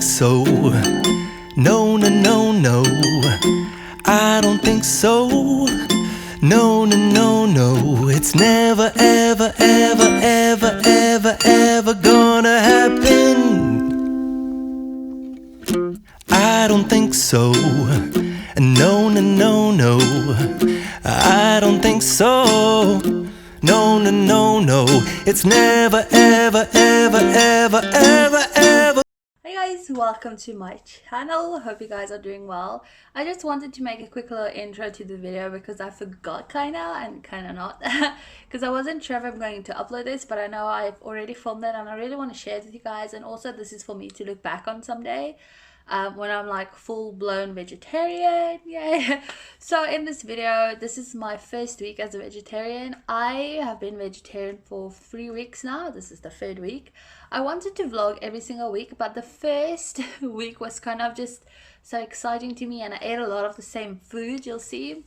so. No, no, no, no. I don't think so. No, no, no, no. It's never, ever, ever, ever, ever, ever gonna happen. I don't think so. No, no, no, no. I don't think so. No, no, no, no. It's never, ever, ever, ever, ever, ever. Hey guys, welcome to my channel. Hope you guys are doing well. I just wanted to make a quick little intro to the video because I forgot kinda and kinda not because I wasn't sure if I'm going to upload this, but I know I've already filmed it and I really want to share it with you guys. And also this is for me to look back on someday when I'm like full-blown vegetarian. Yay. So in this video, this is my first week as a vegetarian. I have been vegetarian for 3 weeks now. This is the third week. I wanted to vlog every single week, but the first week was kind of just so exciting to me, and I ate a lot of the same food, you'll see.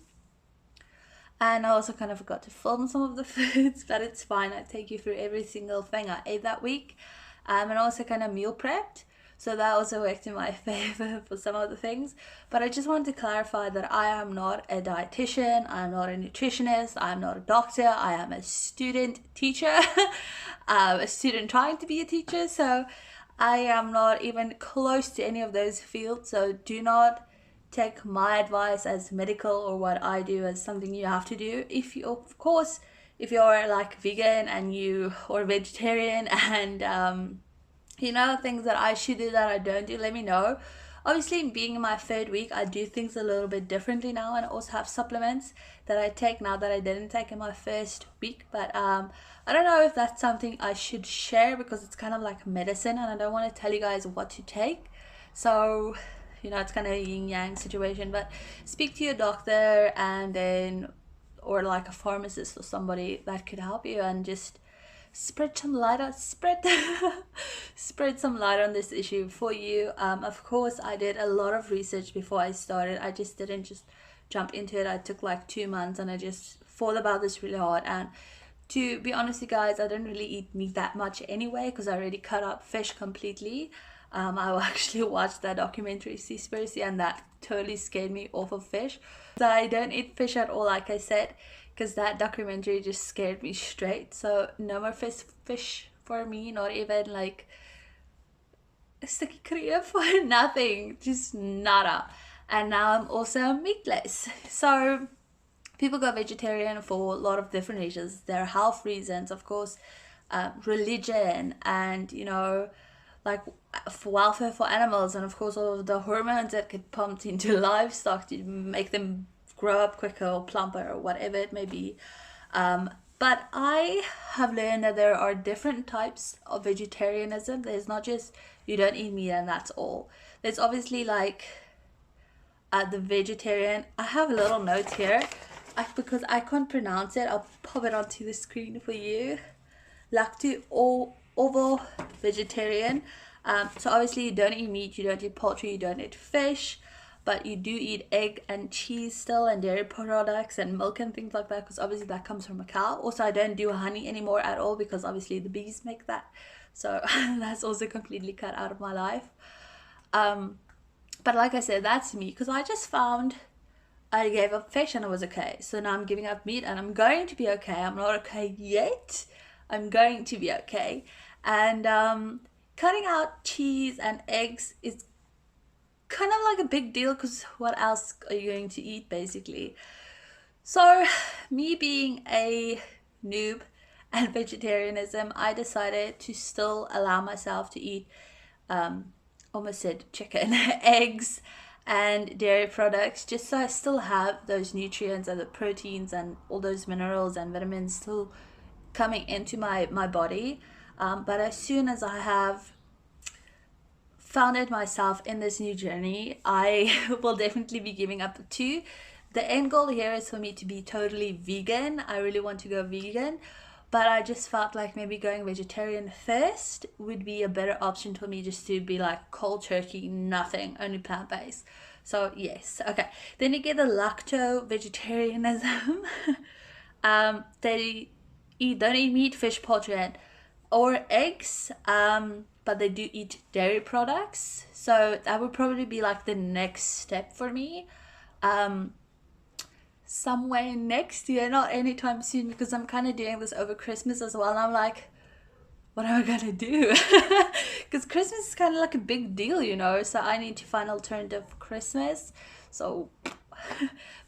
And I also kind of forgot to film some of the foods, but it's fine. I take you through every single thing I ate that week, and also kind of meal prepped. So that also worked in my favor for some of the things. But I just wanted to clarify that I am not a dietitian, I'm not a nutritionist, I'm not a doctor, I am a student teacher, a student trying to be a teacher. So I am not even close to any of those fields. So do not take my advice as medical or what I do as something you have to do. If you, of course, if you're like vegan and you or vegetarian and you know, things that I should do that I don't do, let me know. Obviously, being in my third week, I do things a little bit differently now, and I also have supplements that I take now that I didn't take in my first week. But I don't know if that's something I should share because it's kind of like medicine and I don't want to tell you guys what to take. So, you know, it's kind of a yin-yang situation. But speak to your doctor and then, or like a pharmacist or somebody that could help you, and just spread some light on spread some light on this issue for you. Of course, I did a lot of research before I started. I just didn't just jump into it. I took like 2 months and I just thought about this really hard. And to be honest with you guys, I don't really eat meat that much anyway because I already cut out fish completely. I actually watched that documentary Seaspiracy and that totally scared me off of fish. So I don't eat fish at all, like I said, because that documentary just scared me straight. So no more fish for me, not even like a sticky kriya for nothing, just nada. And now I'm also meatless. So people go vegetarian for a lot of different reasons. There are health reasons, of course, religion, and you know, like for welfare for animals, and of course all of the hormones that get pumped into livestock to make them grow up quicker or plumper or whatever it may be. But I have learned that there are different types of vegetarianism. There's not just you don't eat meat and that's all. There's obviously like the vegetarian. I have a little note here because I can't pronounce it. I'll pop it onto the screen for you. Lacto ovo vegetarian. So obviously you don't eat meat, you don't eat poultry, you don't eat fish, but you do eat egg and cheese still, and dairy products and milk and things like that, because obviously that comes from a cow. Also, I don't do honey anymore at all because obviously the bees make that. So that's also completely cut out of my life. But like I said, that's me because I just found I gave up fish and I was okay. So now I'm giving up meat and I'm going to be okay. I'm not okay yet. I'm going to be okay. And cutting out cheese and eggs is kind of like a big deal because what else are you going to eat basically? So me being a noob and vegetarianism, I decided to still allow myself to eat almost said chicken, eggs and dairy products, just so I still have those nutrients and the proteins and all those minerals and vitamins still coming into my body. But as soon as I have founded myself in this new journey, I will definitely be giving up the two. The end goal here is for me to be totally vegan. I really want to go vegan, but I just felt like maybe going vegetarian first would be a better option for me, just to be like cold turkey, nothing, only plant-based. So yes, okay. Then you get the lacto vegetarianism. They don't eat meat, fish, poultry, and or eggs, but they do eat dairy products. So that would probably be like the next step for me. Somewhere next year, not anytime soon, because I'm kind of doing this over Christmas as well. And I'm like, what am I gonna do? Because Christmas is kind of like a big deal, you know. So I need to find alternative for Christmas. So,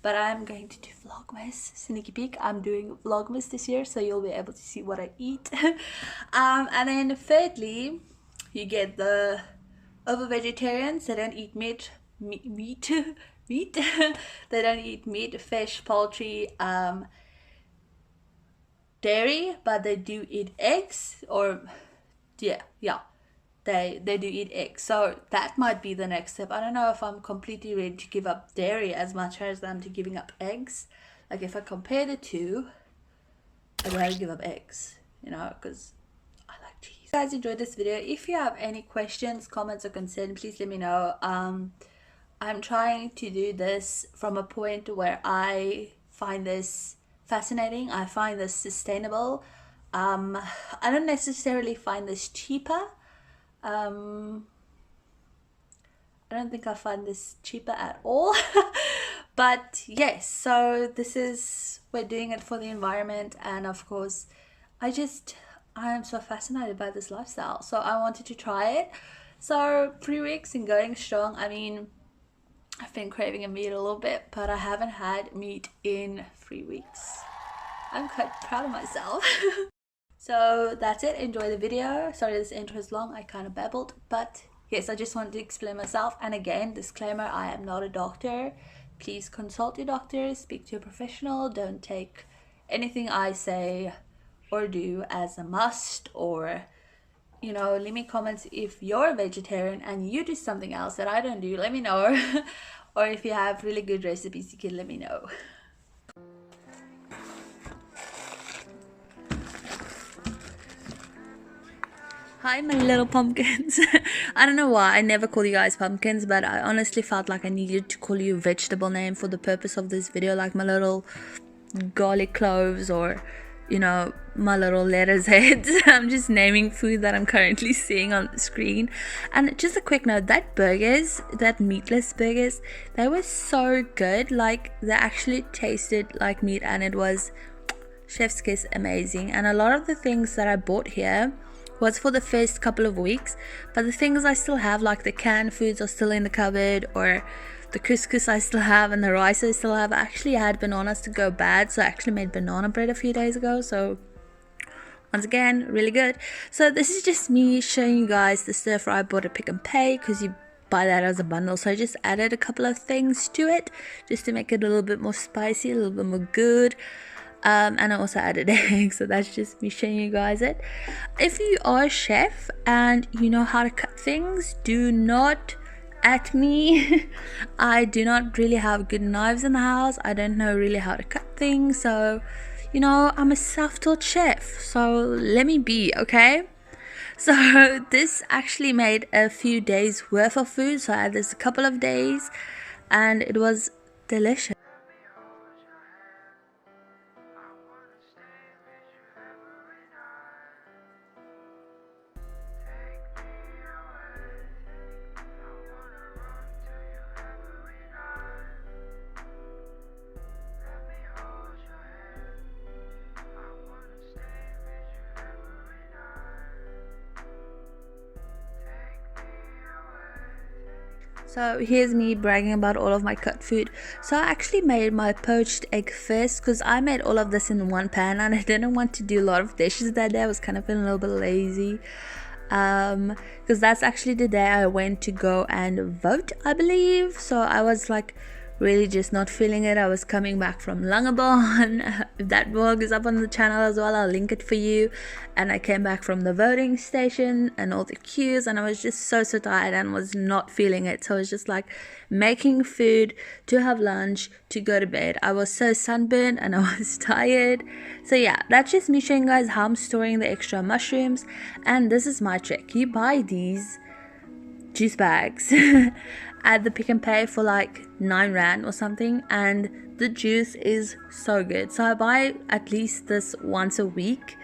but I'm going to do Vlogmas. Sneaky peek. I'm doing Vlogmas this year, so you'll be able to see what I eat. And then thirdly, you get the over vegetarians. They don't eat meat. Meat. They don't eat meat, fish, poultry, dairy, but they do eat eggs. Or yeah, they do eat eggs. So that might be the next step. I don't know if I'm completely ready to give up dairy as much as I'm to giving up eggs. Like if I compare the two, I'd rather give up eggs, you know, because I like cheese. If you guys enjoyed this video, if you have any questions, comments, or concerns, please let me know. I'm trying to do this from a point where I find this fascinating. I find this sustainable. I don't necessarily find this cheaper. I don't think I find this cheaper at all. But yes, so we're doing it for the environment, and of course, I am so fascinated by this lifestyle. So I wanted to try it. So 3 weeks and going strong. I mean, I've been craving a meat a little bit, but I haven't had meat in 3 weeks. I'm quite proud of myself. So that's it. Enjoy the video. Sorry this intro is long. I kind of babbled, but yes, I just wanted to explain myself. And again, disclaimer, I am not a doctor. Please consult your doctor, speak to a professional. Don't take anything I say or do as a must, or you know, leave me comments if you're a vegetarian and you do something else that I don't do. Let me know. Or if you have really good recipes, you can let me know. Hi, my little pumpkins. I don't know why I never call you guys pumpkins, but I honestly felt like I needed to call you a vegetable name for the purpose of this video, like my little garlic cloves, or you know, my little lettuce heads. I'm just naming food that I'm currently seeing on the screen. And just a quick note, that meatless burgers, they were so good. Like, they actually tasted like meat, and it was chef's kiss amazing. And a lot of the things that I bought here was for the first couple of weeks, but the things I still have, like the canned foods, are still in the cupboard, or the couscous I still have, and the rice I still have. I actually had bananas to go bad, so I actually made banana bread a few days ago. So once again, really good. So this is just me showing you guys the stir fry I bought at Pick and Pay, because you buy that as a bundle. So I just added a couple of things to it just to make it a little bit more spicy, a little bit more good. And I also added eggs. So that's just me showing you guys it. If you are a chef and you know how to cut things, do not at me. I do not really have good knives in the house. I don't know really how to cut things. So, you know, I'm a self-taught chef. So let me be, okay? So this actually made a few days worth of food. So I had this a couple of days, and it was delicious. So here's me bragging about all of my cut food. So I actually made my poached egg first, because I made all of this in one pan, and I didn't want to do a lot of dishes that day. I was kind of feeling a little bit lazy, because that's actually the day I went to go and vote, I believe. So I was like really just not feeling it. I was coming back from Langebaan. If that vlog is up on the channel as well, I'll link it for you. And I came back from the voting station and all the queues, and I was just so tired and was not feeling it. So I was just like making food to have lunch, to go to bed. I was so sunburned and I was tired. So yeah, that's just me showing you guys how I'm storing the extra mushrooms. And this is my trick. You buy these juice bags at the Pick and Pay for like 9 rand or something, and the juice is so good. So I buy at least this once a week,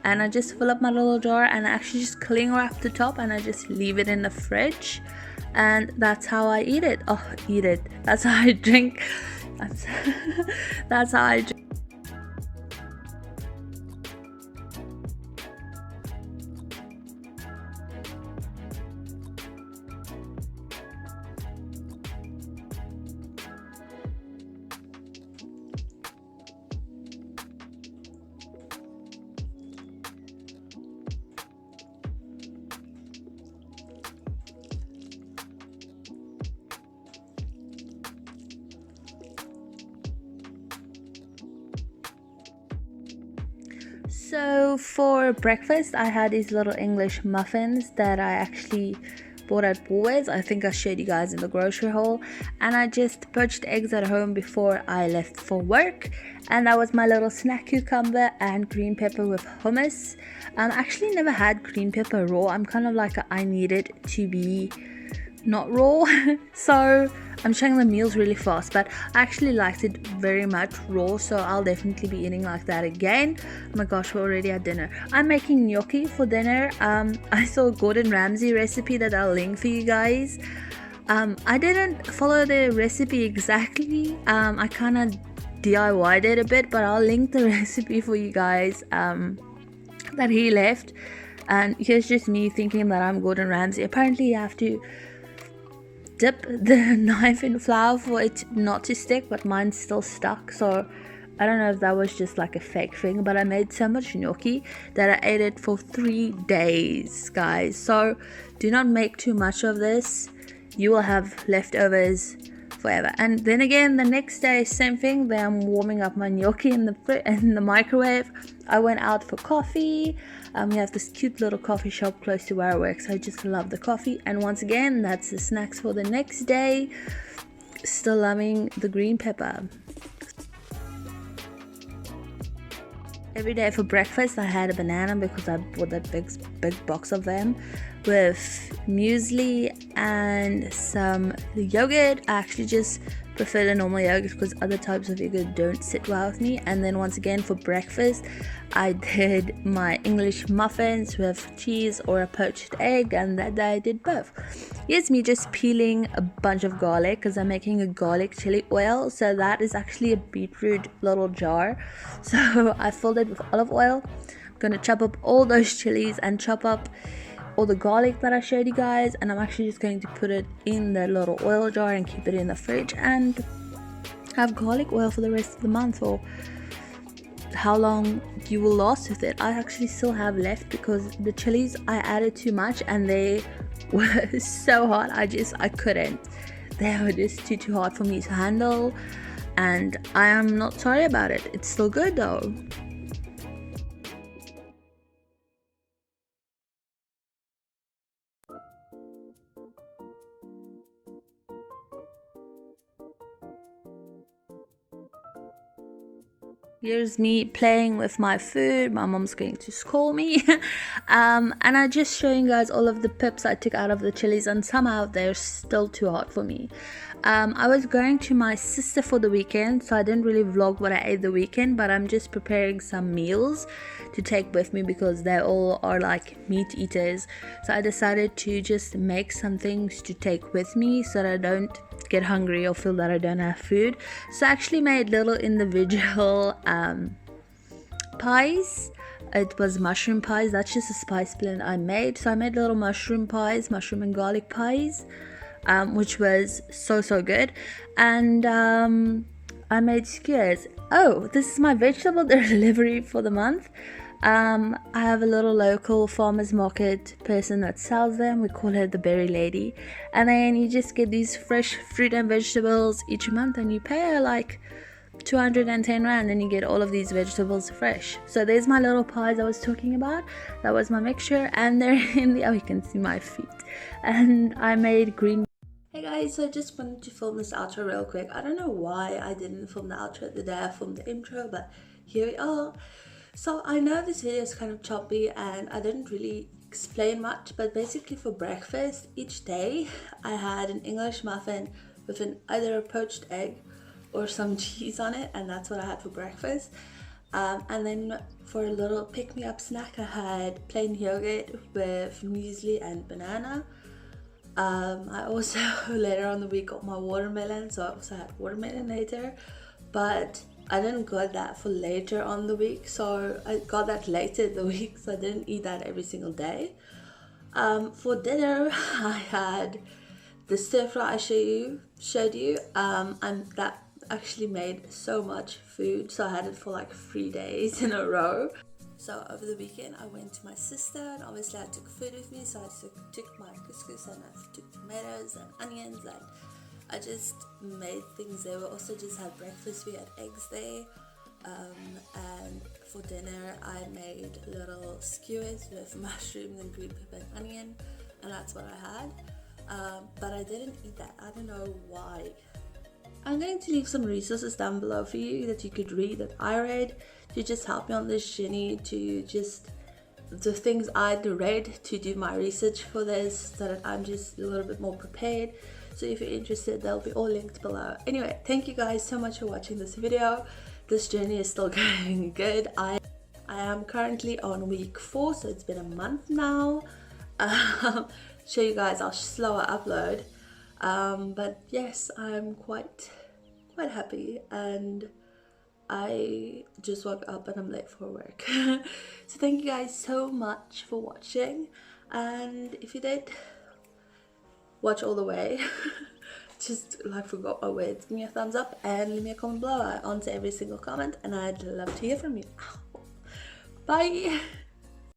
and I just fill up my little jar and I actually just cling wrap the top and I just leave it in the fridge, and that's how I eat it. Oh, eat it. That's how I drink. That's how I drink. So for breakfast, I had these little English muffins that I actually bought at Woolworths. I think I showed you guys in the grocery haul. And I just poached eggs at home before I left for work. And that was my little snack cucumber and green pepper with hummus. Actually never had green pepper raw. I'm kind of like I need it to be not raw. So I'm showing the meals really fast, but I actually liked it very much raw, so I'll definitely be eating like that again. Oh my gosh, we're already at dinner. I'm making gnocchi for dinner. I saw a Gordon Ramsay recipe that I'll link for you guys. I didn't follow the recipe exactly. I kind of DIY'd it a bit, but I'll link the recipe for you guys that he left. And here's just me thinking that I'm Gordon Ramsay. Apparently you have to dip the knife in flour for it not to stick, but mine's still stuck, so I don't know if that was just like a fake thing, but I made so much gnocchi that I ate it for 3 days, guys. So do not make too much of this. You will have leftovers forever. And then again, the next day, same thing. Then I'm warming up my gnocchi in the microwave. I went out for coffee. We have this cute little coffee shop close to where I work, so I just love the coffee. And once again, that's the snacks for the next day. Still loving the green pepper. Every day for breakfast I had a banana because I bought that big box of them, with muesli and some yogurt. I actually just prefer the normal yogurt because other types of yogurt don't sit well with me. And then once again for breakfast I did my English muffins with cheese or a poached egg, and that day I did both. Here's me just peeling a bunch of garlic because I'm making a garlic chili oil. So that is actually a beetroot little jar, so I filled it with olive oil. I'm gonna chop up all those chilies and chop up all the garlic that I showed you guys, and I'm actually just going to put it in the little oil jar and keep it in the fridge and have garlic oil for the rest of the month, or how long you will last with it. I actually still have left because the chilies I added too much and they were so hot. I couldn't. They were just too hard for me to handle, and I am not sorry about it. It's still good though. Here's me playing with my food. My mom's going to scold me. And I'm just showing you guys all of the pips I took out of the chilies, and somehow they're still too hot for me. I was going to my sister for the weekend, so I didn't really vlog what I ate the weekend, but I'm just preparing some meals to take with me because they all are like meat eaters. So I decided to just make some things to take with me so that I don't get hungry or feel that I don't have food. So I actually made little individual pies. It was mushroom pies. That's just a spice blend I made. So I made little mushroom pies, mushroom and garlic pies, which was so good. And I made skewers. Oh, this is my vegetable delivery for the month. I have a little local farmers market person that sells them. We call her the berry lady. And then you just get these fresh fruit and vegetables each month, and you pay her like 210 rand and you get all of these vegetables fresh. So there's my little pies I was talking about. That was my mixture, and they're in the, oh, you can see my feet. And I made green. Hey guys, so I just wanted to film this outro real quick. I don't know why I didn't film the outro the day I filmed the intro, but here we are. So I know this video is kind of choppy and I didn't really explain much, but basically for breakfast each day I had an English muffin with either a poached egg or some cheese on it, and that's what I had for breakfast. And then for a little pick-me-up snack, I had plain yogurt with muesli and banana. I also later on the week got my watermelon, so I also had watermelon later, but I didn't get that for later on the week, so I got that later in the week, so I didn't eat that every single day. For dinner, I had the stir fry I showed you, and that actually made so much food, so I had it for like 3 days in a row. So over the weekend I went to my sister, and obviously I took food with me, so I took my couscous and I took tomatoes and onions, and I just made things there. We also just had breakfast, we had eggs there, and for dinner I made little skewers with mushrooms and green pepper and onion, and that's what I had. But I didn't eat that, I don't know why. I'm going to leave some resources down below for you that you could read, that I read, to just help me on this journey, to just the things I'd read, to do my research for this, so that I'm just a little bit more prepared. So if you're interested, they'll be all linked below. Anyway, thank you guys so much for watching this video. This journey is still going good. I am currently on week 4, so it's been a month now. Show you guys our slower upload. But yes, I'm quite happy, and I just woke up and I'm late for work. So thank you guys so much for watching, and if you did watch all the way, just like forgot my words, give me a thumbs up and leave me a comment below. I answer every single comment and I'd love to hear from you. Bye.